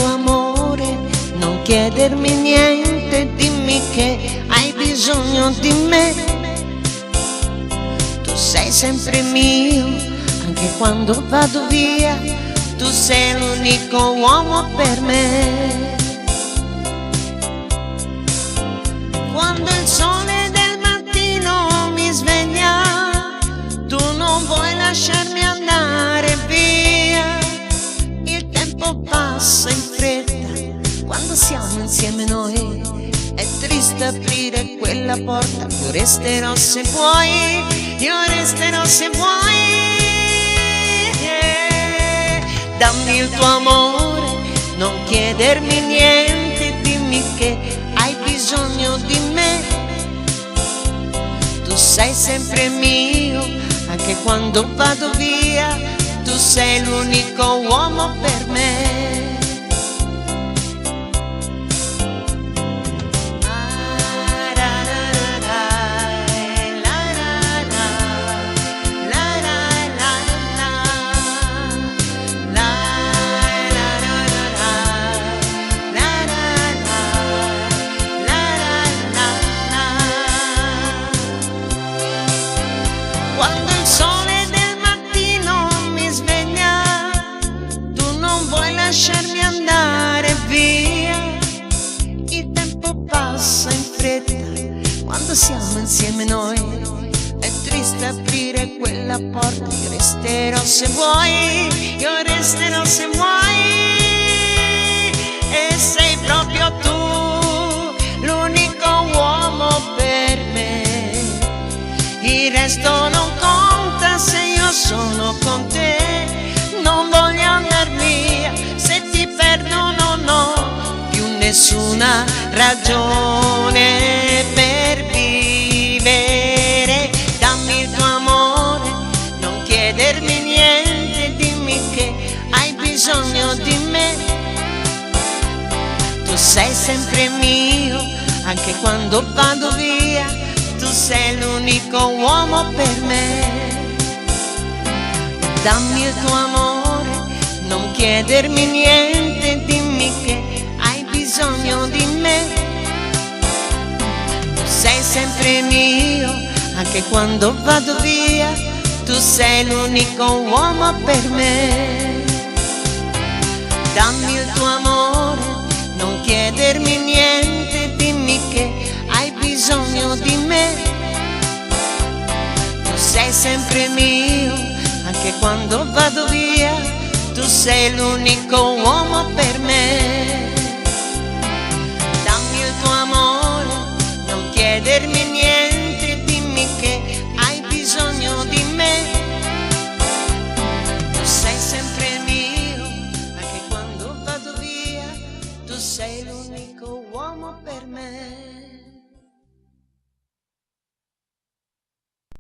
tuo amore, non chiedermi niente, dimmi che hai bisogno di me. Tu sei sempre mio, anche quando vado via, tu sei l'unico uomo per me. Quando il sole del mattino mi sveglia, tu non vuoi lasciarmi andare via. Il tempo passa in fretta quando siamo insieme noi, è triste aprire quella porta. Io resterò se vuoi, io resterò se vuoi. Dammi il tuo amore, non chiedermi niente, dimmi che hai bisogno di me. Tu sei sempre mio, anche quando vado via, tu sei l'unico uomo per me. Quando il sole del mattino mi sveglia, tu non vuoi lasciarmi andare via. Il tempo passa in fretta quando siamo insieme noi, è triste aprire quella porta. Io resterò se vuoi, io resterò se vuoi. E sei proprio tu l'unico uomo per me. Il resto non conta se io sono con te. Non voglio andar via, se ti perdo non ho più nessuna ragione per vivere. Dammi il tuo amore, non chiedermi niente, dimmi che hai bisogno di me. Tu sei sempre mio, anche quando vado via, tu sei l'unico uomo per me. Dammi il tuo amore, non chiedermi niente, dimmi che hai bisogno di me. Tu sei sempre mio, anche quando vado via, tu sei l'unico uomo per me. Dammi il tuo amore, non chiedermi niente, dimmi che hai bisogno di me. Tu sei sempre mio, anche quando vado via, tu sei l'unico uomo per me.